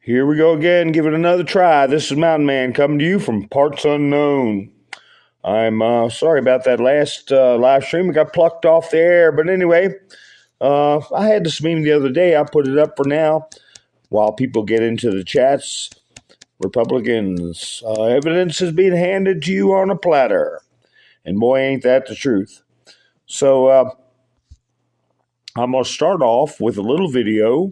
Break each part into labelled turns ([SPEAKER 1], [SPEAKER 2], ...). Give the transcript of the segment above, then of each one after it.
[SPEAKER 1] Here we go again, give it another try. This is Mountain Man coming to you from parts unknown. I'm sorry about that last live stream. It got plucked off the air. But anyway, I had this meme the other day. I put it up for now while people get into the chats. Republicans, evidence is being handed to you on a platter. And boy, ain't that the truth. So I'm going to start off with a little video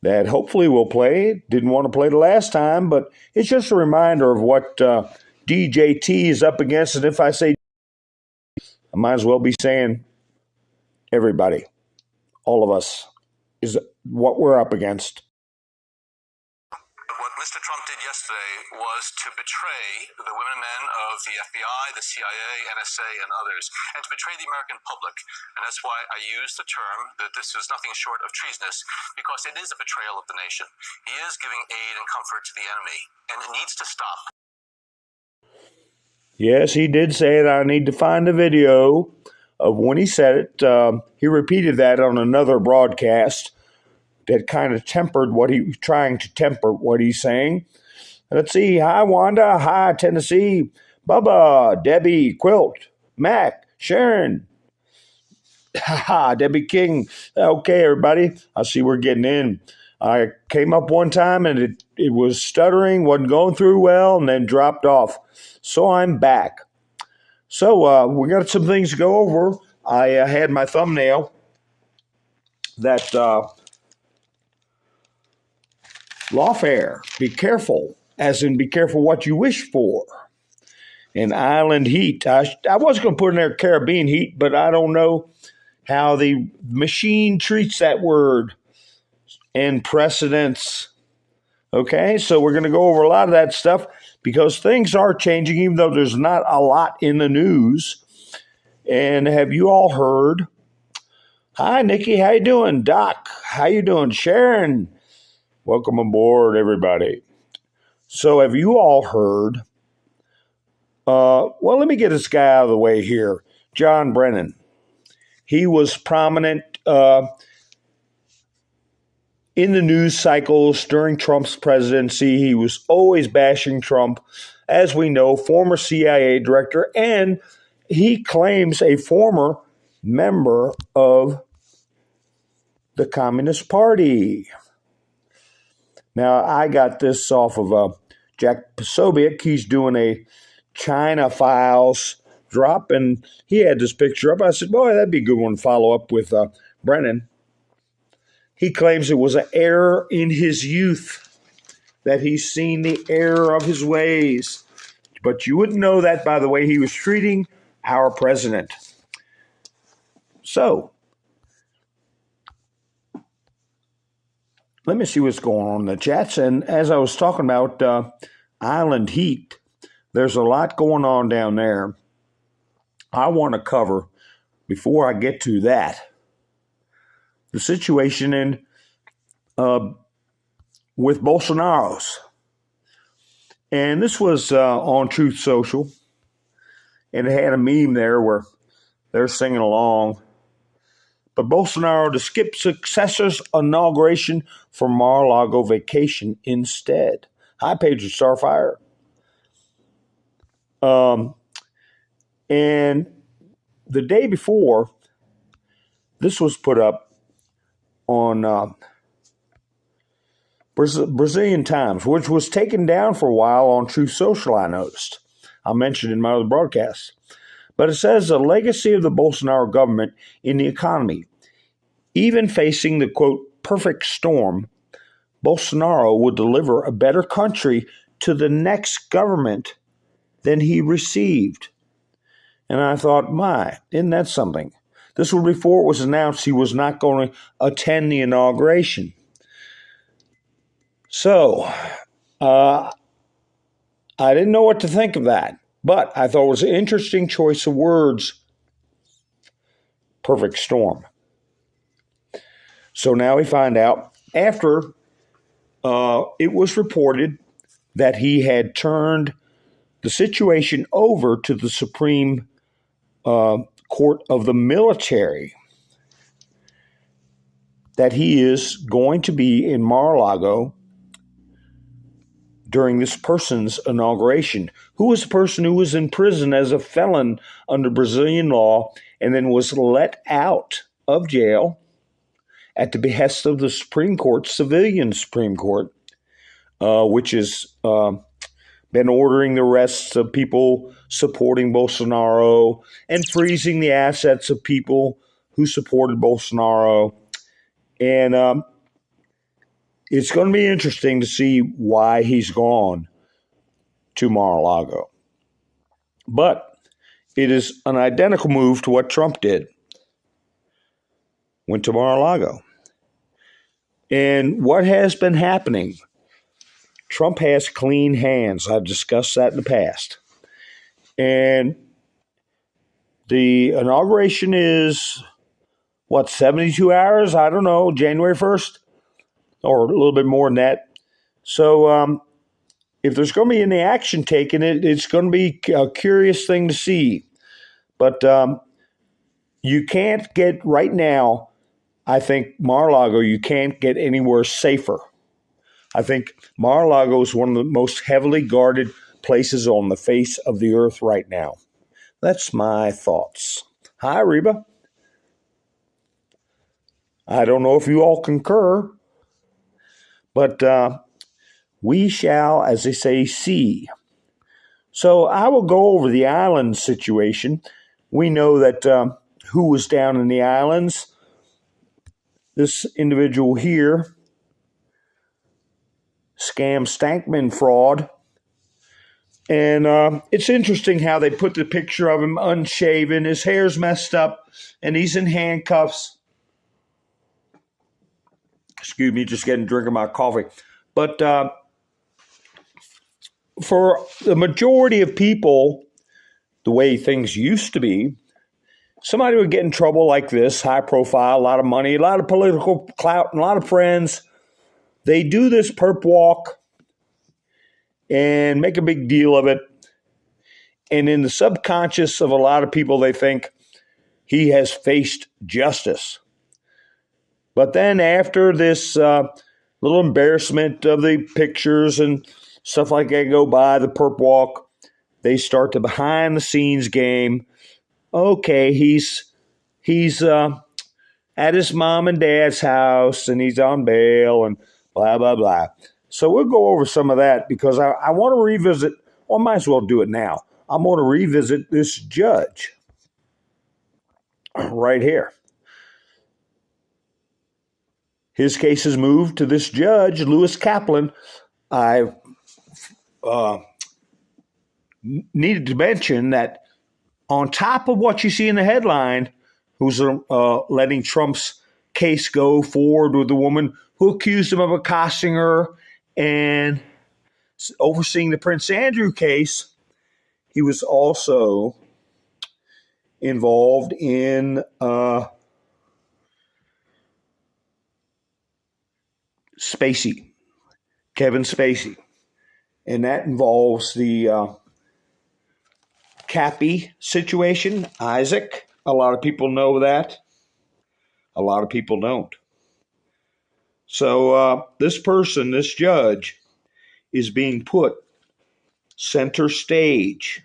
[SPEAKER 1] that hopefully we'll play. Didn't want to play the last time, but it's just a reminder of what DJT is up against. And if I say, I might as well be saying everybody, all of us, is what we're up against.
[SPEAKER 2] What Mr. Trump did yesterday was to betray the women and men of the FBI, the CIA, NSA, and others, and to betray the American public. And that's why I use the term that this is nothing short of treasonous, because it is a betrayal of the nation. He is giving aid and comfort to the enemy, and it needs to stop.
[SPEAKER 1] Yes, he did say it. I need to find a video of when he said it. He repeated that on another broadcast that kind of tempered what he was trying to temper what he's saying. Let's see. Hi, Wanda. Hi, Tennessee. Bubba, Debbie, Quilt, Mac, Sharon. Ha, Debbie King. Okay, everybody. I see we're getting in. I came up one time and it was stuttering, wasn't going through well, and then dropped off. So I'm back. So we got some things to go over. I had my thumbnail that Lawfare, be careful, as in be careful what you wish for. And island heat. I was going to put in there Caribbean heat, but I don't know how the machine treats that word. And precedents. Okay, so we're going to go over a lot of that stuff because things are changing, even though there's not a lot in the news. And have you all heard? Hi, Nikki. How you doing? Doc, how you doing? Sharon, welcome aboard, everybody. So have you all heard? Well, let me get this guy out of the way here. John Brennan. He was prominent in the news cycles during Trump's presidency. He was always bashing Trump, as we know, former CIA director, and he claims a former member of the Communist Party. Now, I got this off of Jack Posobiec. He's doing a China Files drop, and he had this picture up. I said, boy, that'd be a good one to follow up with Brennan. He claims it was an error in his youth, that he's seen the error of his ways. But you wouldn't know that by the way he was treating our president. So, let me see what's going on in the chats. And as I was talking about island heat, there's a lot going on down there. I want to cover, before I get to that, the situation in with Bolsonaro's. And this was on Truth Social. And it had a meme there where they're singing along. But Bolsonaro to skip successor's inauguration for Mar-a-Lago vacation instead. Hi, Page of Starfire. And the day before, this was put up on Brazilian Times, which was taken down for a while on Truth Social, I noticed. I mentioned in my other broadcast. But it says the legacy of the Bolsonaro government in the economy. Even facing the, quote, perfect storm, Bolsonaro would deliver a better country to the next government than he received. And I thought, my, isn't that something? This was before it was announced he was not going to attend the inauguration. So, I didn't know what to think of that. But I thought it was an interesting choice of words. Perfect storm. So now we find out after it was reported that he had turned the situation over to the Supreme Court of the military. that he is going to be in Mar-a-Lago during this person's inauguration, who was a person who was in prison as a felon under Brazilian law and then was let out of jail at the behest of the Supreme Court, civilian Supreme Court, which has been ordering the arrests of people supporting Bolsonaro and freezing the assets of people who supported Bolsonaro. And it's going to be interesting to see why he's gone to Mar-a-Lago. But it is an identical move to what Trump did. Went to Mar-a-Lago. And what has been happening? Trump has clean hands. I've discussed that in the past. And the inauguration is, 72 hours? I don't know, January 1st? Or a little bit more than that. So if there's going to be any action taken, it's going to be a curious thing to see. But you can't get, right now, I think Mar-a-Lago, you can't get anywhere safer. I think Mar-a-Lago is one of the most heavily guarded places on the face of the earth right now. That's my thoughts. Hi, Reba. I don't know if you all concur, but we shall, as they say, see. So I will go over the island situation. We know that who was down in the islands. This individual here, scam Stankman fraud. And it's interesting how they put the picture of him unshaven, his hair's messed up, and he's in handcuffs. Excuse me, just getting a drink of my coffee. But for the majority of people, the way things used to be, somebody would get in trouble like this, high profile, a lot of money, a lot of political clout, and a lot of friends. They do this perp walk and make a big deal of it. And in the subconscious of a lot of people, they think he has faced justice. But then after this little embarrassment of the pictures and stuff like that go by, the perp walk, they start the behind the scenes game. Okay, he's at his mom and dad's house and he's on bail and blah, blah, blah. So we'll go over some of that because I want to revisit, well, I might as well do it now. I'm going to revisit this judge right here. His case is moved to this judge, Lewis Kaplan. I needed to mention that on top of what you see in the headline, who's letting Trump's case go forward with the woman who accused him of accosting her and overseeing the Prince Andrew case, he was also involved in Spacey, Kevin Spacey. And that involves the Cappy situation, Isaac. A lot of people know that. A lot of people don't. So this person, this judge, is being put center stage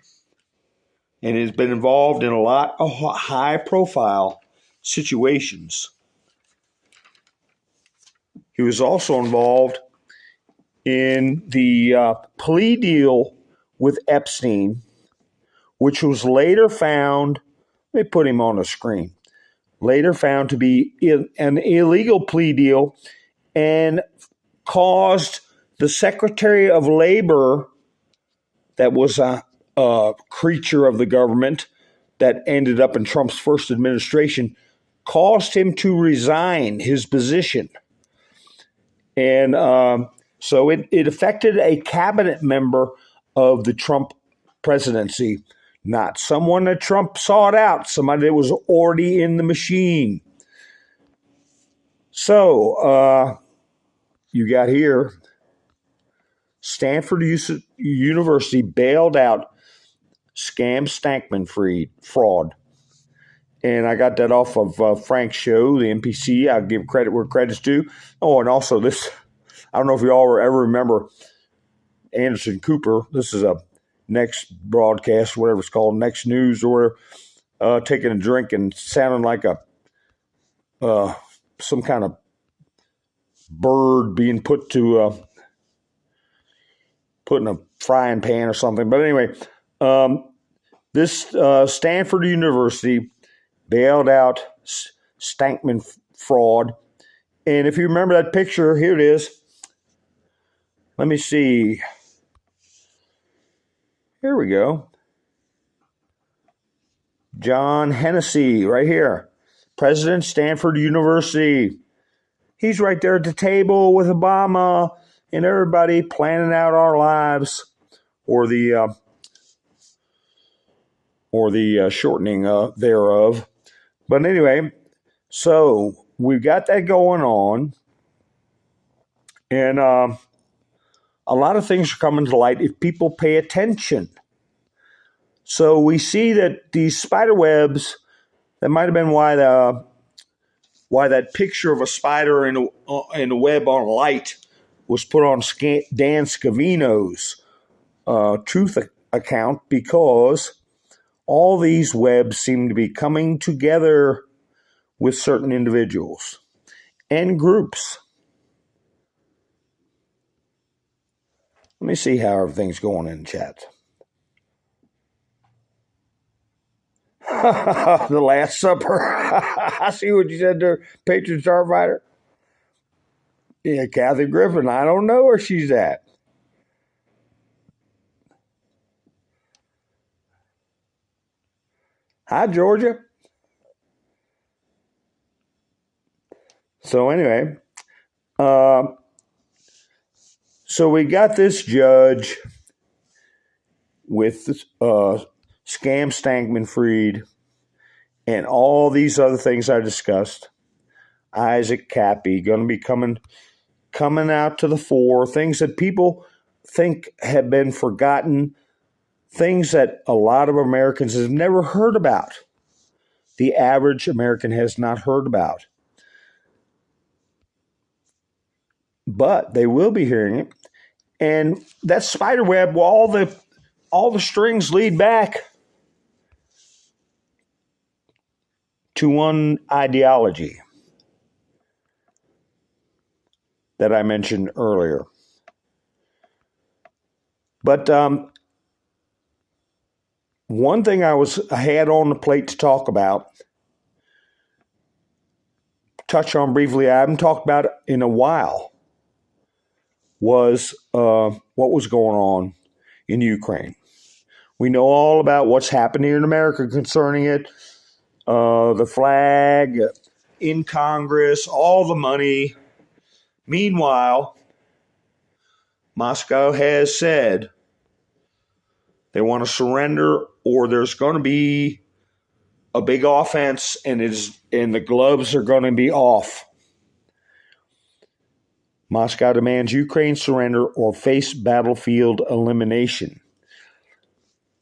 [SPEAKER 1] and has been involved in a lot of high-profile situations. He was also involved in the plea deal with Epstein, which was later found, let me put him on the screen, later found to be an illegal plea deal and caused the Secretary of Labor, that was a creature of the government that ended up in Trump's first administration, caused him to resign his position. And so it affected a cabinet member of the Trump presidency, not someone that Trump sought out, somebody that was already in the machine. So you got here, Stanford University bailed out scam Stankman fraud. And I got that off of Frank's show, the NPC. I'll give credit where credit's due. Oh, and also this, I don't know if you all ever remember Anderson Cooper. This is a Next broadcast, whatever it's called, Next News, or taking a drink and sounding like some kind of bird being put in a frying pan or something. But anyway, this Stanford University bailed out Stankman fraud. And if you remember that picture, here it is. Let me see. Here we go. John Hennessy, right here. President, Stanford University. He's right there at the table with Obama and everybody planning out our lives, or the shortening thereof. But anyway, so we've got that going on, and a lot of things are coming to light if people pay attention. So we see that these spider webs, that might have been why that picture of a spider in a web on a light was put on Dan Scavino's truth account, because all these webs seem to be coming together with certain individuals and groups. Let me see how everything's going in chat. The Last Supper. I see what you said there, Patron Starfighter. Yeah, Kathy Griffin. I don't know where she's at. Hi, Georgia. So anyway, so we got this judge with Scam Stankman-Fried and all these other things I discussed. Isaac Cappy going to be coming out to the fore. Things that people think have been forgotten. Things that a lot of Americans have never heard about. The average American has not heard about. But they will be hearing it. And that spider web, well, all the strings lead back to one ideology that I mentioned earlier. But one thing I had on the plate to talk about, touch on briefly, I haven't talked about it in a while, was what was going on in Ukraine. We know all about what's happened here in America concerning it. The flag in Congress, all the money. Meanwhile, Moscow has said they want to surrender, or there's going to be a big offense, and the gloves are going to be off. Moscow demands Ukraine surrender or face battlefield elimination.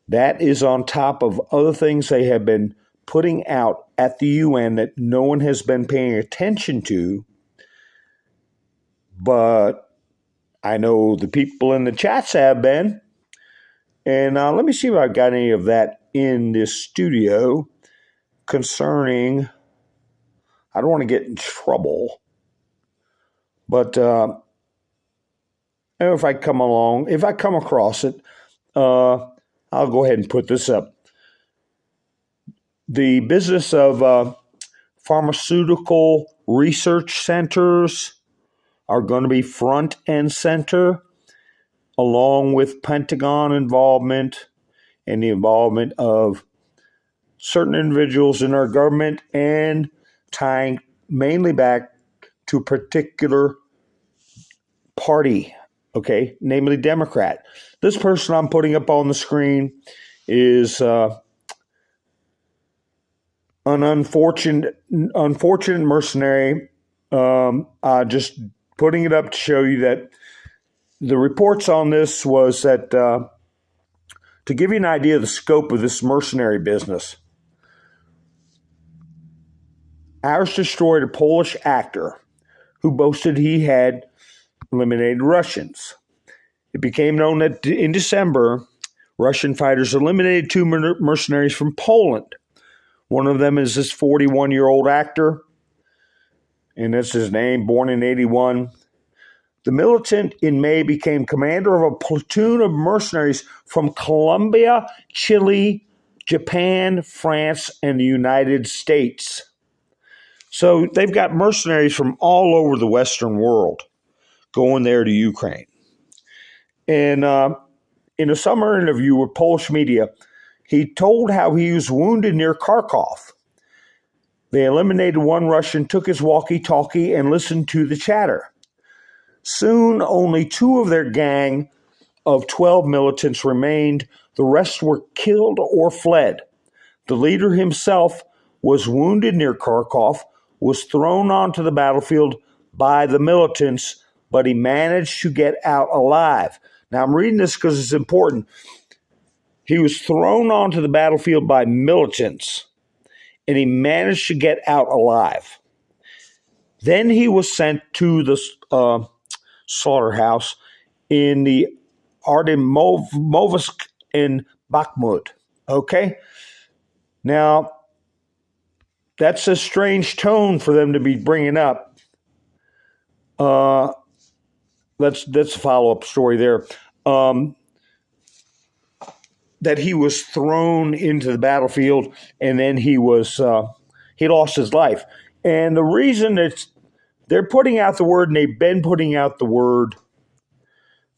[SPEAKER 1] That is on top of other things they have been putting out at the UN that no one has been paying attention to. But I know the people in the chats have been. And let me see if I've got any of that in this studio concerning, I don't want to get in trouble, but if I come across it, I'll go ahead and put this up. The business of pharmaceutical research centers are going to be front and center, along with Pentagon involvement and the involvement of certain individuals in our government, and tying mainly back to a particular party, okay, namely Democrat. This person I'm putting up on the screen is an unfortunate mercenary. Just putting it up to show you that the reports on this was that, to give you an idea of the scope of this mercenary business, Ours destroyed a Polish actor who boasted he had eliminated Russians. It became known that in December, Russian fighters eliminated 2 mercenaries from Poland. One of them is this 41-year-old actor, and that's his name, born in 81. The militant in May became commander of a platoon of mercenaries from Colombia, Chile, Japan, France, and the United States. So they've got mercenaries from all over the Western world going there to Ukraine. And in a summer interview with Polish media, he told how he was wounded near Kharkov. They eliminated 1 Russian, took his walkie-talkie, and listened to the chatter. Soon, only 2 of their gang of 12 militants remained. The rest were killed or fled. The leader himself was wounded near Kharkov, was thrown onto the battlefield by the militants, but he managed to get out alive. Now, I'm reading this because it's important. He was thrown onto the battlefield by militants, and he managed to get out alive. Then he was sent to the slaughterhouse in the Artemovsk in Bakhmut. Okay? Now, that's a strange tone for them to be bringing up. That's a follow-up story there. That he was thrown into the battlefield and then he lost his life. And the reason they're putting out the word, and they've been putting out the word,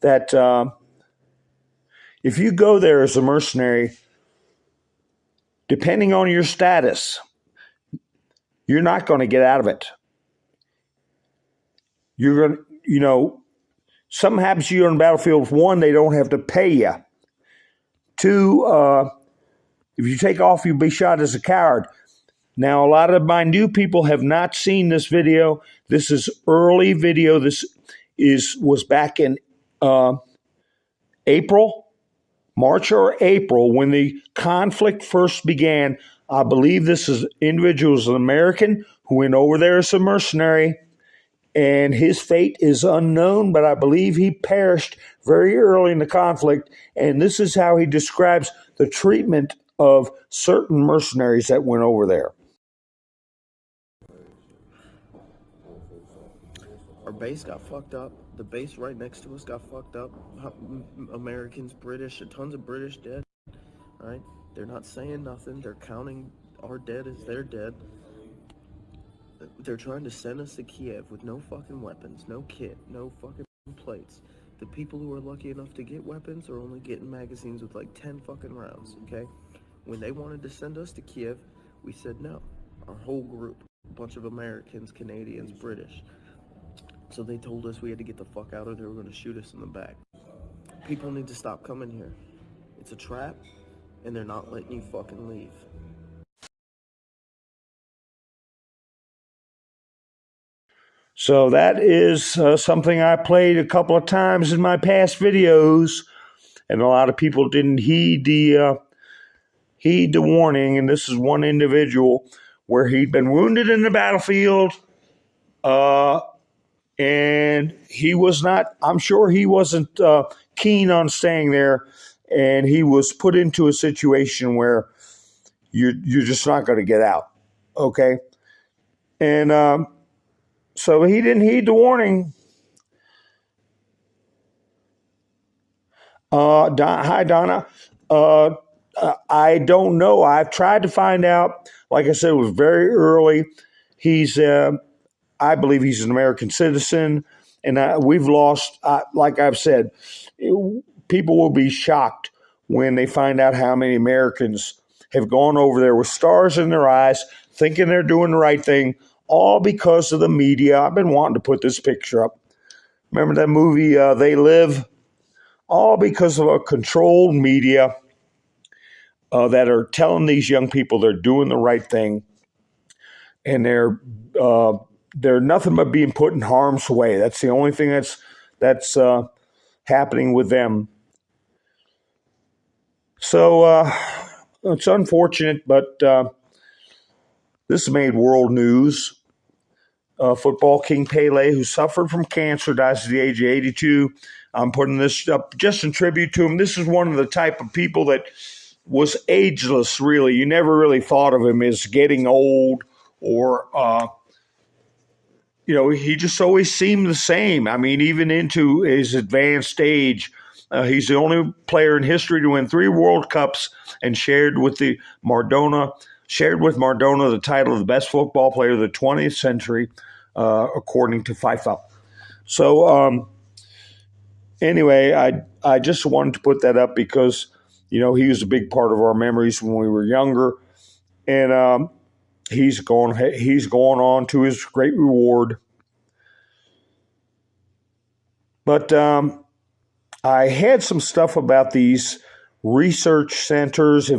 [SPEAKER 1] that if you go there as a mercenary, depending on your status, you're not going to get out of it. You're going to, something happens to you on the battlefield. 1, they don't have to pay you. 2, if you take off, you'll be shot as a coward. Now, a lot of my new people have not seen this video. This is early video. This was back in March or April, when the conflict first began. I believe this is individuals, an American who went over there as a mercenary, and his fate is unknown, but I believe he perished very early in the conflict. And this is how he describes the treatment of certain mercenaries that went over there.
[SPEAKER 3] Our base got fucked up. The base right next to us got fucked up. Americans, British, tons of British dead. All right? They're not saying nothing. They're counting our dead as their dead. They're trying to send us to Kiev with no fucking weapons, no kit, no fucking plates. The people who are lucky enough to get weapons are only getting magazines with like 10 fucking rounds, okay? When they wanted to send us to Kiev, we said no. Our whole group, a bunch of Americans, Canadians, British. So they told us we had to get the fuck out, or they were going to shoot us in the back. People need to stop coming here. It's a trap, and they're not letting you fucking leave.
[SPEAKER 1] So that is something I played a couple of times in my past videos, and a lot of people didn't heed the warning. And this is one individual where he'd been wounded in the battlefield, and he was not. I'm sure he wasn't keen on staying there, and he was put into a situation where you're just not going to get out. Okay, and so he didn't heed the warning. Hi, Donna. I don't know. I've tried to find out. Like I said, it was very early. He's, I believe he's an American citizen. And we've lost, like I've said, people will be shocked when they find out how many Americans have gone over there with stars in their eyes, thinking they're doing the right thing, all because of the media. I've been wanting to put this picture up. Remember that movie, They Live? All because of a controlled media that are telling these young people they're doing the right thing, and they're nothing but being put in harm's way. That's the only thing that's happening with them. So it's unfortunate, but This made world news. Football king Pele, who suffered from cancer, dies at the age of 82. I'm putting this up just in tribute to him. This is one of the type of people that was ageless, really. You never really thought of him as getting old or, he just always seemed the same. I mean, even into his advanced age, he's the only player in history to win 3 World Cups and shared with Maradona the title of the best football player of the 20th century, according to FIFA. So, anyway, I just wanted to put that up because, he was a big part of our memories when we were younger, and he's going on to his great reward. But I had some stuff about these research centers.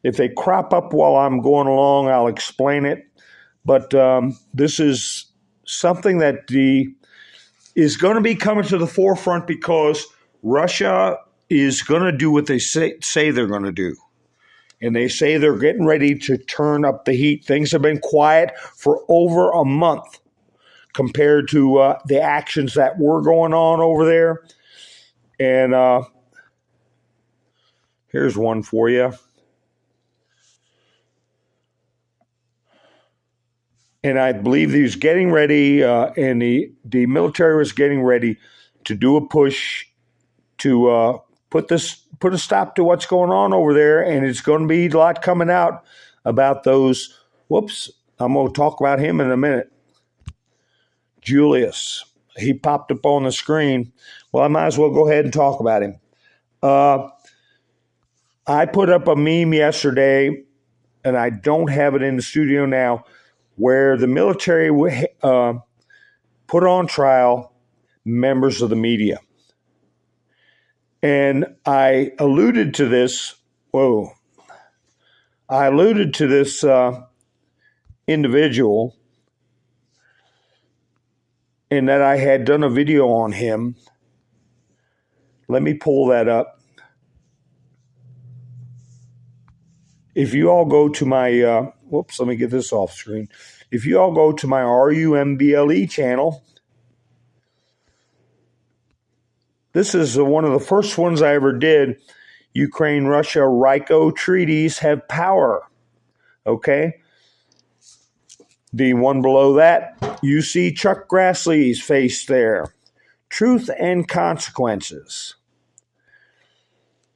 [SPEAKER 1] If they crop up while I'm going along, I'll explain it. But this is something that is going to be coming to the forefront because Russia is going to do what they say they're going to do. And they say they're getting ready to turn up the heat. Things have been quiet for over a month compared to the actions that were going on over there. And here's one for you. And I believe he was getting ready, and the military was getting ready to do a push to put a stop to what's going on over there. And it's going to be a lot coming out about those. I'm going to talk about him in a minute. Julius. He popped up on the screen. Well, I might as well go ahead and talk about him. I put up a meme yesterday, and I don't have it in the studio now, where the military put on trial members of the media. And I alluded to this. Individual, and that I had done a video on him. Let me pull that up. If you all go to my, let me get this off screen. If you all go to my RUMBLE channel, this is one of the first ones I ever did. Ukraine, Russia, RICO treaties have power. Okay? The one below that, you see Chuck Grassley's face there. Truth and consequences.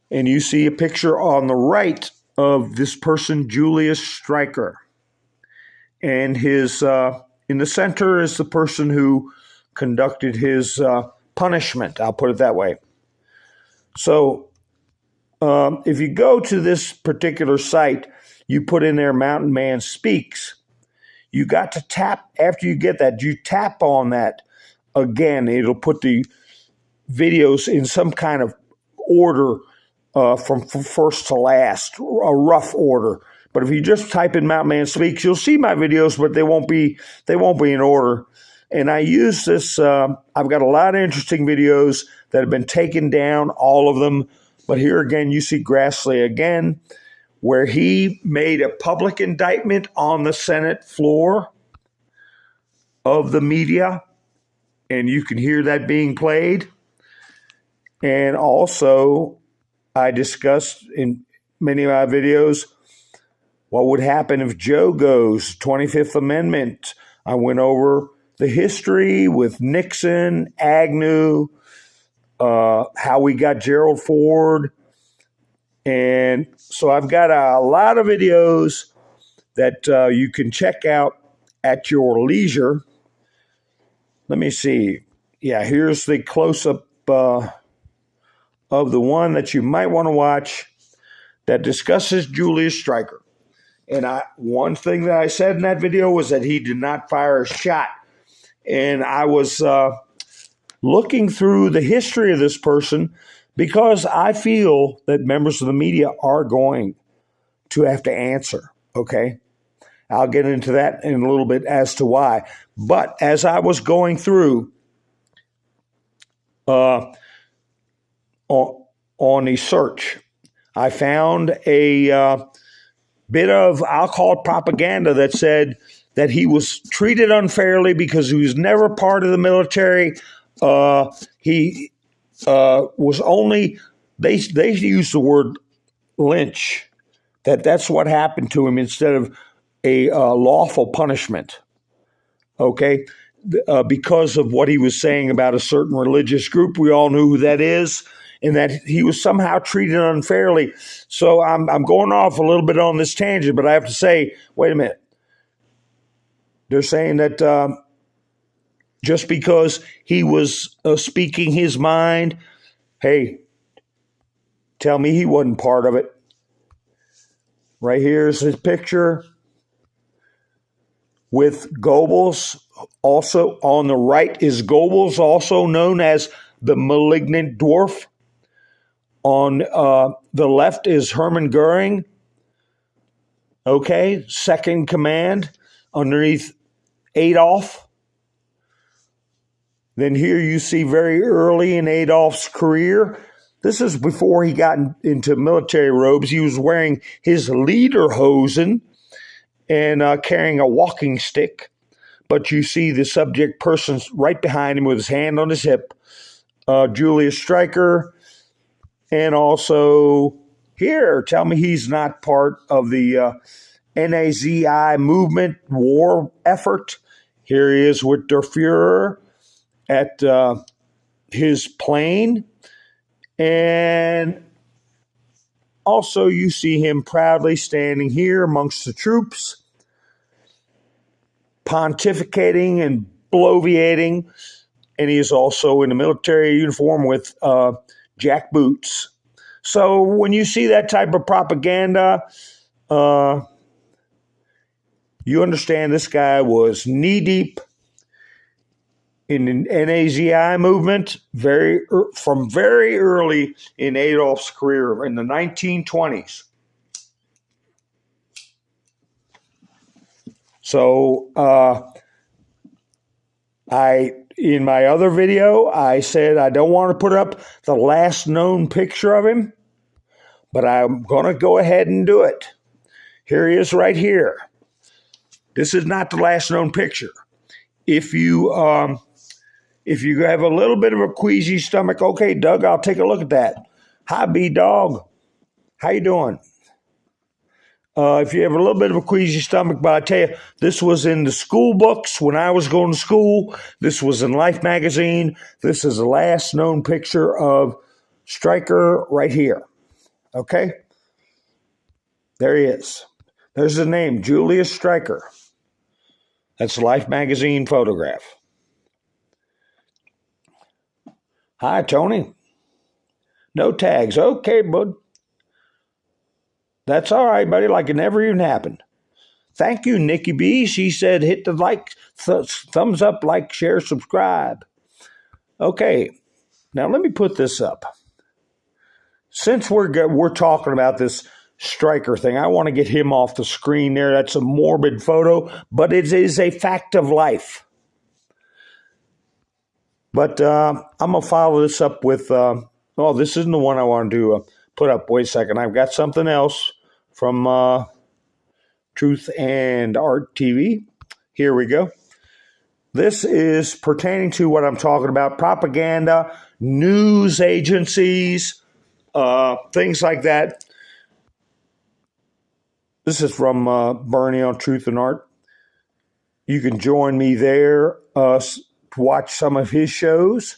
[SPEAKER 1] And you see a picture on the right of this person, Julius Streicher. And his in the center is the person who conducted his punishment. I'll put it that way. So if you go to this particular site, you put in there Mountain Man Speaks. You got to tap, after you get that, you tap on that again. It'll put the videos in some kind of order from first to last, a rough order. But if you just type in Mountain Man Speaks, you'll see my videos, but they won't be in order. And I use this, I've got a lot of interesting videos that have been taken down, all of them. But here again, you see Grassley again, where he made a public indictment on the Senate floor of the media. And you can hear that being played. And also, I discussed in many of my videos what would happen if Joe goes, 25th Amendment. I went over the history with Nixon, Agnew, how we got Gerald Ford. And so I've got a lot of videos that you can check out at your leisure. Let me see. Yeah, here's the close-up of the one that you might want to watch that discusses Julius Streicher. And one thing that I said in that video was that he did not fire a shot. And I was looking through the history of this person because I feel that members of the media are going to have to answer, okay? I'll get into that in a little bit as to why. But as I was going through on a search, I found a bit of, I'll call it propaganda, that said that he was treated unfairly because he was never part of the military. He was only, they used the word lynch, that's what happened to him instead of a lawful punishment, okay? Because of what he was saying about a certain religious group. We all knew who that is, and that he was somehow treated unfairly. So I'm going off a little bit on this tangent, but I have to say, wait a minute. They're saying that just because he was speaking his mind, hey, tell me he wasn't part of it. Right here's his picture with Goebbels. Also on the right is Goebbels, also known as the malignant dwarf. On the left is Hermann Goering. Okay, second command underneath Adolf. Then here you see very early in Adolf's career. This is before he got into military robes. He was wearing his lederhosen and carrying a walking stick. But you see the subject person right behind him with his hand on his hip, Julius Streicher. And also here, tell me he's not part of the Nazi movement war effort. Here he is with Der Fuhrer at his plane. And also you see him proudly standing here amongst the troops, pontificating and bloviating. And he is also in a military uniform with jack boots. So when you see that type of propaganda, you understand this guy was knee-deep in the Nazi movement from very early in Adolf's career in the 1920s. So in my other video, I said I don't want to put up the last known picture of him, but I'm going to go ahead and do it. Here he is right here. This is not the last known picture. If you have a little bit of a queasy stomach, okay, Doug, I'll take a look at that. Hi, B-Dog. How you doing? If you have a little bit of a queasy stomach, but I tell you, this was in the school books when I was going to school. This was in Life magazine. This is the last known picture of Streicher right here. Okay? There he is. There's the name, Julius Streicher. That's Life magazine photograph. Hi, Tony. No tags. Okay, bud. That's all right, buddy, like it never even happened. Thank you, Nikki B. She said hit the like, thumbs up, like, share, subscribe. Okay, now let me put this up. Since we're talking about this Streicher thing, I want to get him off the screen there. That's a morbid photo, but it is a fact of life. But I'm going to follow this up with, this isn't the one I want to put up. Wait a second. I've got something else from Truth and Art TV. Here we go. This is pertaining to what I'm talking about, propaganda, news agencies, things like that. This is from Bernie on Truth and Art. You can join me there to watch some of his shows.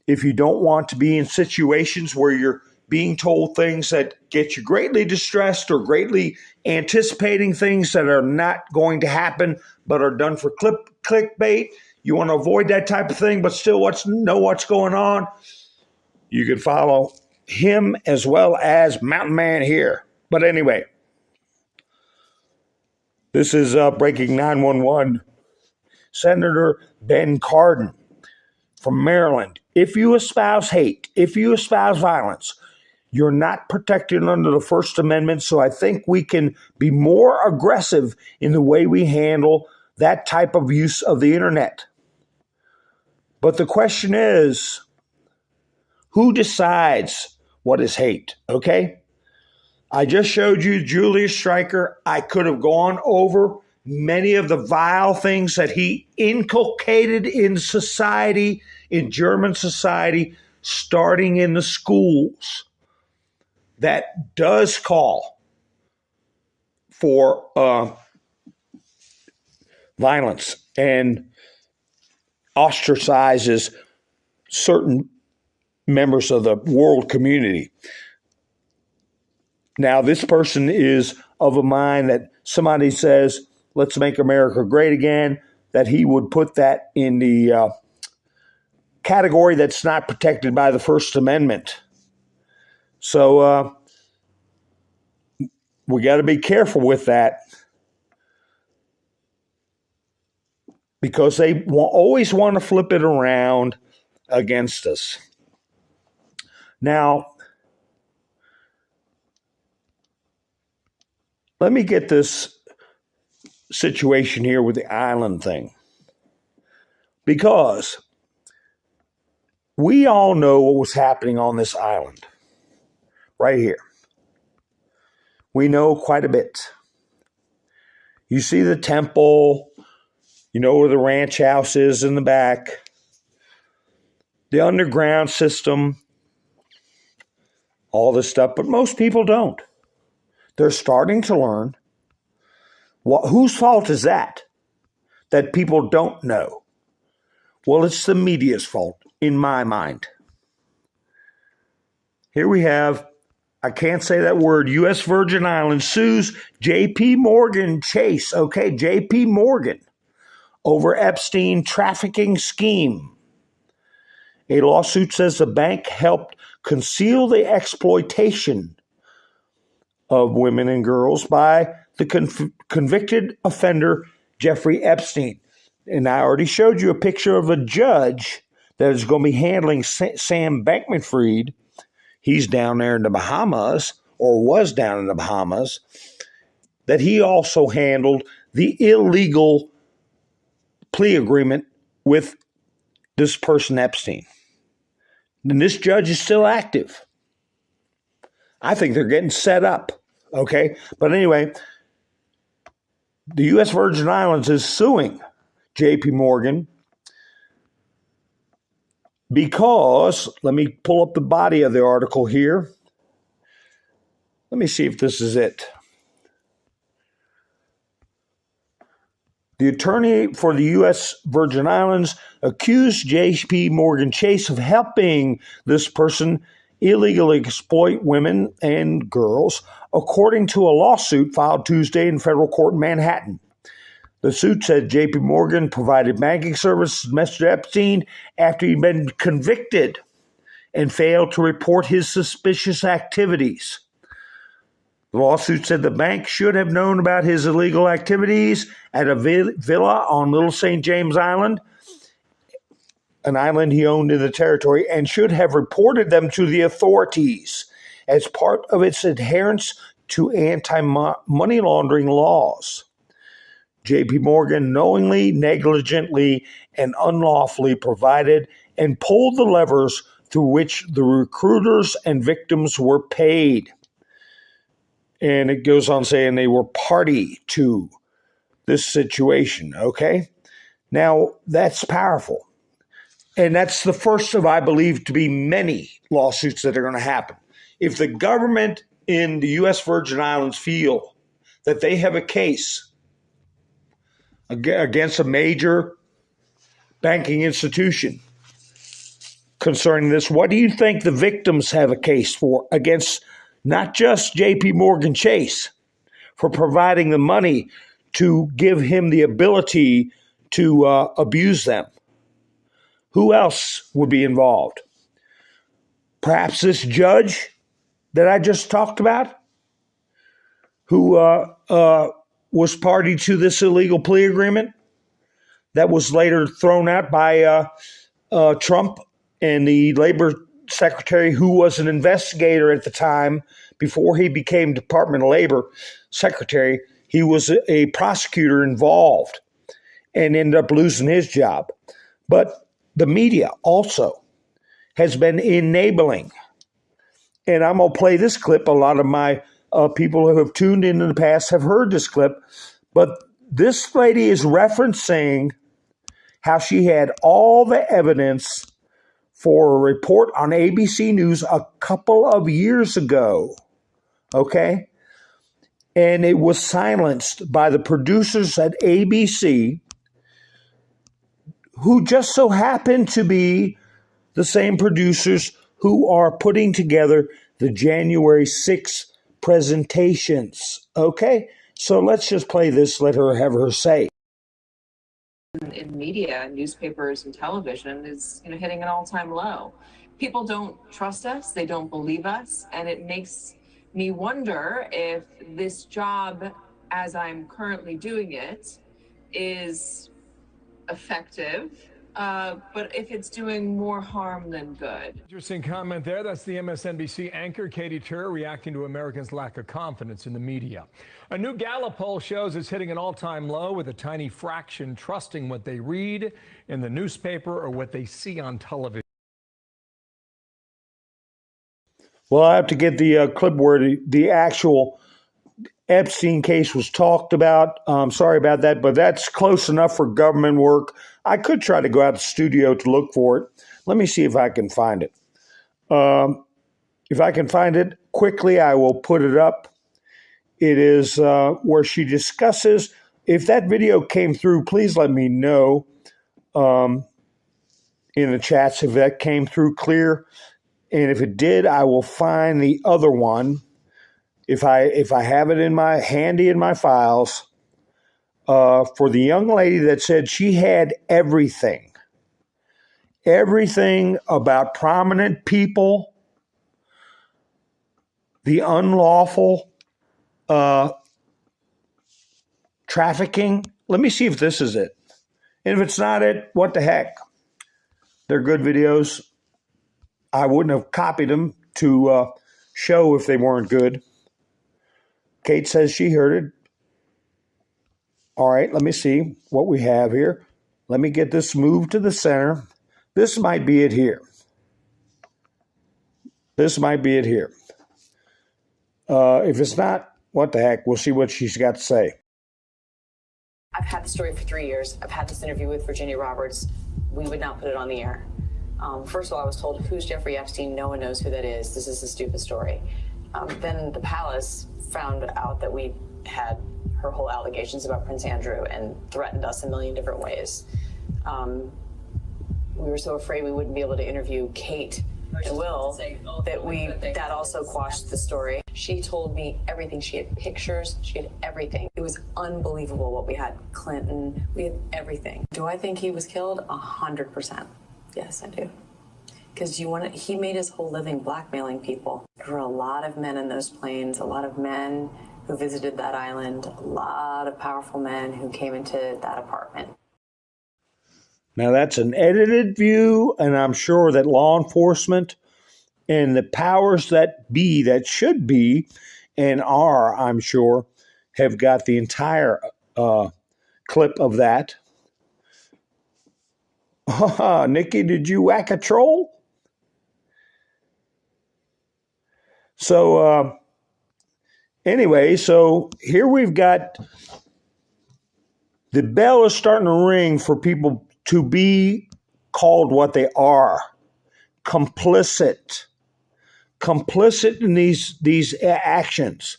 [SPEAKER 1] If you don't want to be in situations where you're being told things that get you greatly distressed or greatly anticipating things that are not going to happen but are done for clickbait, you want to avoid that type of thing but still know what's going on, you can follow him as well as Mountain Man here. But anyway, this is Breaking 911. Senator Ben Cardin from Maryland. If you espouse hate, if you espouse violence, you're not protected under the First Amendment, so I think we can be more aggressive in the way we handle that type of use of the internet. But the question is, who decides what is hate, okay? I just showed you Julius Streicher. I could have gone over many of the vile things that he inculcated in society, in German society, starting in the schools, that does call for violence and ostracizes certain members of the world community. Now, this person is of a mind that somebody says, let's make America great again, that he would put that in the category that's not protected by the First Amendment. So we got to be careful with that, because they always want to flip it around against us. Now, let me get this situation here with the island thing, because we all know what was happening on this island right here. We know quite a bit. You see the temple, you know where the ranch house is in the back, the underground system, all this stuff, but most people don't. They're starting to learn. Whose fault is that people don't know? Well, it's the media's fault, in my mind. Here we have, I can't say that word, U.S. Virgin Islands sues J.P. Morgan Chase, okay, J.P. Morgan, over Epstein trafficking scheme. A lawsuit says the bank helped conceal the exploitation of women and girls by the convicted offender Jeffrey Epstein. And I already showed you a picture of a judge that is going to be handling Sam Bankman-Fried. He's down there in the Bahamas, or was down in the Bahamas, that he also handled the illegal plea agreement with this person Epstein. And this judge is still active. I think they're getting set up, okay? But anyway, the U.S. Virgin Islands is suing J.P. Morgan because, let me pull up the body of the article here. Let me see if this is it. The attorney for the U.S. Virgin Islands accused J.P. Morgan Chase of helping this person illegally exploit women and girls, according to a lawsuit filed Tuesday in federal court in Manhattan. The suit said J.P. Morgan provided banking services to Mr. Epstein after he'd been convicted and failed to report his suspicious activities. The lawsuit said the bank should have known about his illegal activities at a villa on Little St. James Island, an island he owned in the territory, and should have reported them to the authorities as part of its adherence to anti-money laundering laws. J.P. Morgan knowingly, negligently, and unlawfully provided and pulled the levers through which the recruiters and victims were paid. And it goes on saying they were party to this situation, okay? Now, that's powerful. And that's the first of, I believe, to be many lawsuits that are going to happen. If the government in the U.S. Virgin Islands feel that they have a case against a major banking institution concerning this, what do you think the victims have a case for against not just J.P. Morgan Chase for providing the money to give him the ability to abuse them? Who else would be involved? Perhaps this judge that I just talked about, who was party to this illegal plea agreement that was later thrown out by Trump and the labor secretary, who was an investigator at the time before he became Department of Labor secretary. He was a prosecutor involved and ended up losing his job. But the media also has been enabling. And I'm going to play this clip. A lot of my people who have tuned in the past have heard this clip, but this lady is referencing how she had all the evidence for a report on ABC News a couple of years ago, okay? And it was silenced by the producers at ABC, who just so happen to be the same producers who are putting together the January 6th presentations, okay? So let's just play this, let her have her say.
[SPEAKER 4] In media, newspapers and television is hitting an all-time low. People don't trust us, they don't believe us, and it makes me wonder if this job, as I'm currently doing it, is effective, but if it's doing more harm than good.
[SPEAKER 5] Interesting comment there. That's the MSNBC anchor Katie Tur reacting to Americans' lack of confidence in the media. A new Gallup poll shows it's hitting an all-time low, with a tiny fraction trusting what they read in the newspaper or what they see on television.
[SPEAKER 1] Well, I have to get the clip where the actual Epstein case was talked about. Sorry about that, but that's close enough for government work. I could try to go out to the studio to look for it. Let me see if I can find it. If I can find it quickly, I will put it up. It is where she discusses, if that video came through, please let me know in the chats if that came through clear. And if it did, I will find the other one. If I have it handy in my files, for the young lady that said she had everything about prominent people, the unlawful trafficking. Let me see if this is it. And if it's not it, what the heck? They're good videos. I wouldn't have copied them to show if they weren't good. Kate says she heard it. All right, let me see what we have here. Let me get this moved to the center. This might be it here. This might be it here. If it's not, what the heck? We'll see what she's got to say.
[SPEAKER 6] I've had the story for 3 years. I've had this interview with Virginia Roberts. We would not put it on the air. First of all, I was told, who's Jeffrey Epstein? No one knows who that is. This is a stupid story. Then the palace found out that we had her whole allegations about Prince Andrew and threatened us a million different ways. We were so afraid we wouldn't be able to interview Kate and Will that also quashed the story. She told me everything. She had pictures, she had everything. It was unbelievable what we had. Clinton, we had everything. Do I think he was killed? 100%. Yes, I do. Because he made his whole living blackmailing people. There were a lot of men in those planes, a lot of men who visited that island, a lot of powerful men who came into that apartment.
[SPEAKER 1] Now, that's an edited view, and I'm sure that law enforcement and the powers that be, that should be, and are, I'm sure, have got the entire clip of that. Nikki, did you whack a troll? So, anyway, so here we've got the bell is starting to ring for people to be called what they are, complicit in these actions,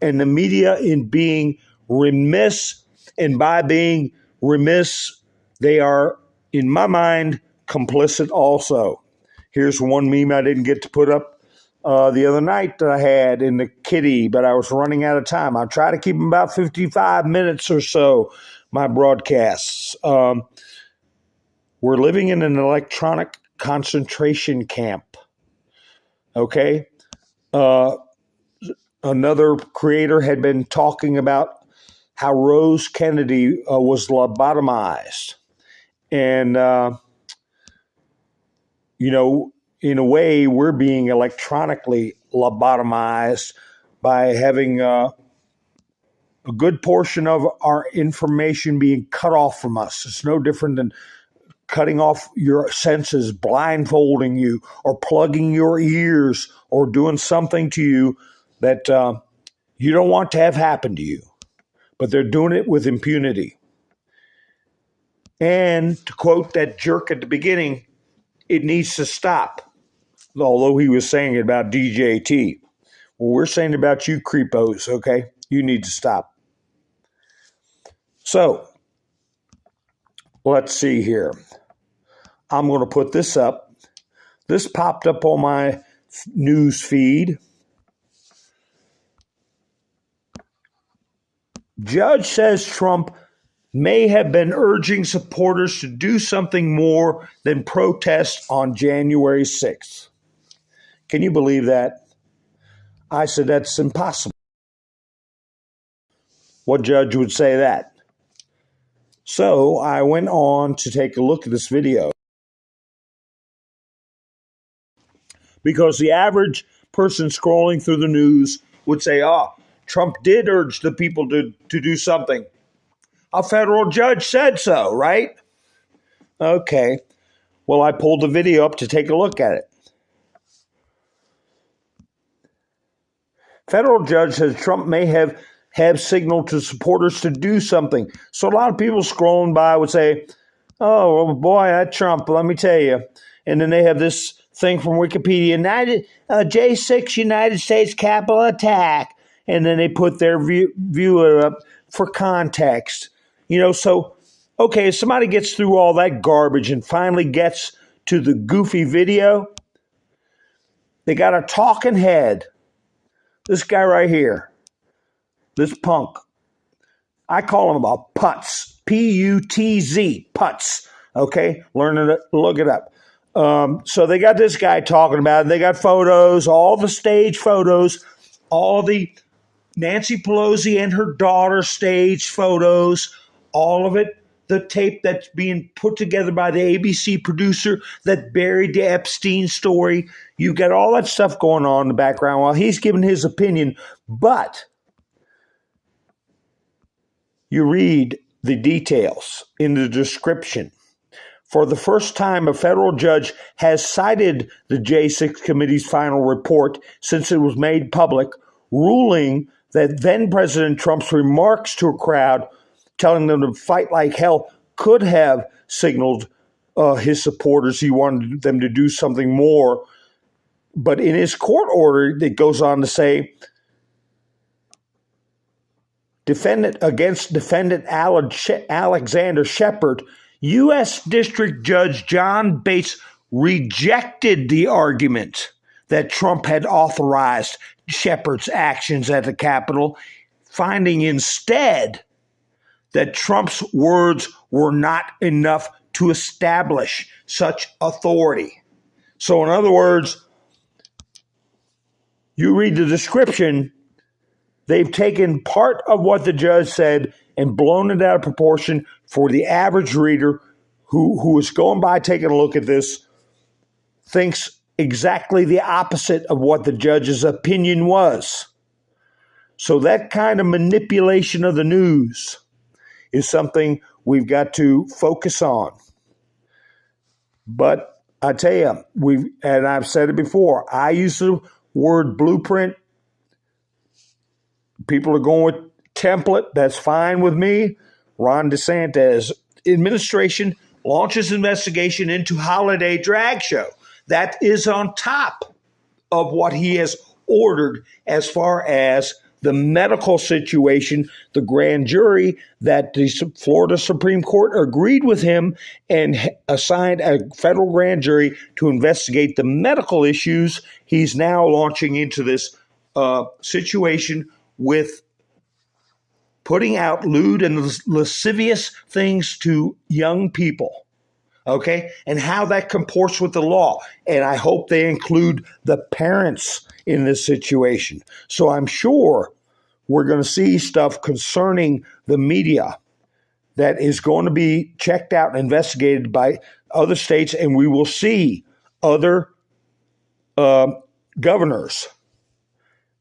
[SPEAKER 1] and the media in being remiss. And by being remiss, they are, in my mind, complicit also. Here's one meme I didn't get to put up the other night that I had in the kitty, but I was running out of time. I try to keep them about 55 minutes or so, my broadcasts. We're living in an electronic concentration camp. Okay? Another creator had been talking about how Rose Kennedy was lobotomized. And, in a way, we're being electronically lobotomized by having a good portion of our information being cut off from us. It's no different than cutting off your senses, blindfolding you, or plugging your ears, or doing something to you that you don't want to have happen to you, but they're doing it with impunity. And to quote that jerk at the beginning, it needs to stop. Although he was saying it about DJT. Well, we're saying about you creepos, okay? You need to stop. So, let's see here. I'm going to put this up. This popped up on my news feed. Judge says Trump may have been urging supporters to do something more than protest on January 6th. Can you believe that? I said that's impossible. What judge would say that? So I went on to take a look at this video. Because the average person scrolling through the news would say, oh, Trump did urge the people to do something. A federal judge said so, right? Okay. Well, I pulled the video up to take a look at it. Federal judge says Trump may have signaled to supporters to do something. So a lot of people scrolling by would say, oh, well, boy, that Trump, let me tell you. And then they have this thing from Wikipedia, J6 United States Capitol attack. And then they put their viewer up for context. So, okay, if somebody gets through all that garbage and finally gets to the goofy video, they got a talking head. This guy right here, this punk, I call him a putz, P-U-T-Z, putz, okay? Learn it, look it up. So they got this guy talking about it. They got photos, all the stage photos, all the Nancy Pelosi and her daughter stage photos, all of it, the tape that's being put together by the ABC producer that buried the Epstein story. You got all that stuff going on in the background while he's giving his opinion. But you read the details in the description. For the first time, a federal judge has cited the J6 committee's final report since it was made public, ruling that then President Trump's remarks to a crowd telling them to fight like hell could have signaled his supporters he wanted them to do something more. But in his court order, it goes on to say, defendant Alexander Shepard, U.S. District Judge John Bates rejected the argument that Trump had authorized Shepard's actions at the Capitol, finding instead that Trump's words were not enough to establish such authority. So in other words, you read the description, they've taken part of what the judge said and blown it out of proportion for the average reader who is going by taking a look at this, thinks exactly the opposite of what the judge's opinion was. So that kind of manipulation of the news is something we've got to focus on. But I tell you, and I've said it before, I use the word blueprint. People are going with template. That's fine with me. Ron DeSantis administration launches investigation into holiday drag show. That is on top of what he has ordered as far as the medical situation. The grand jury that the Florida Supreme Court agreed with him and assigned a federal grand jury to investigate the medical issues. He's now launching into this situation with putting out lewd and lascivious things to young people, okay, and how that comports with the law. And I hope they include the parents in this situation. So I'm sure we're going to see stuff concerning the media that is going to be checked out and investigated by other states, and we will see other governors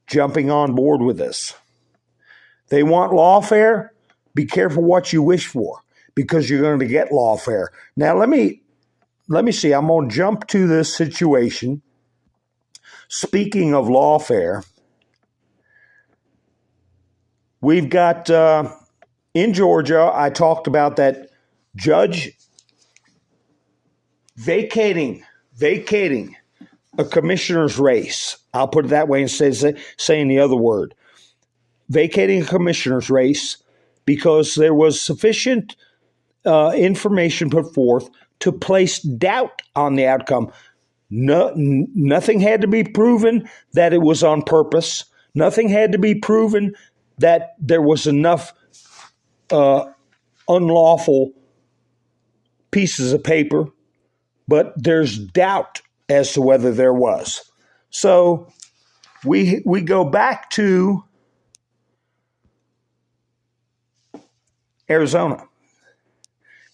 [SPEAKER 1] jumping on board with this. They want lawfare. Be careful what you wish for, because you're going to get lawfare. Now, let me see. I'm going to jump to this situation. Speaking of lawfare, We've got in Georgia, I talked about that judge vacating a commissioner's race. I'll put it that way instead of saying the other word. Vacating a commissioner's race because there was sufficient information put forth to place doubt on the outcome. Nothing had to be proven that it was on purpose. Nothing had to be proven that there was enough unlawful pieces of paper, but there's doubt as to whether there was. So we go back to Arizona,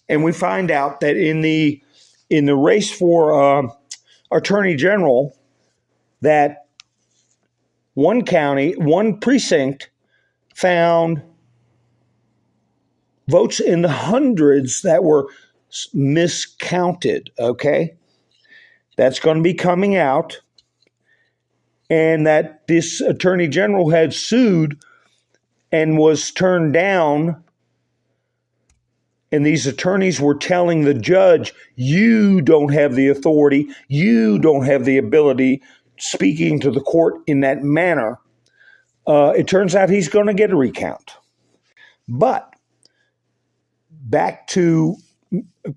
[SPEAKER 1] and we find out that in the race for Attorney General, that one county, one precinct found votes in the hundreds that were miscounted, okay? That's going to be coming out, and that this Attorney General had sued and was turned down, and these attorneys were telling the judge, you don't have the authority, you don't have the ability, speaking to the court in that manner. It turns out he's going to get a recount. But back to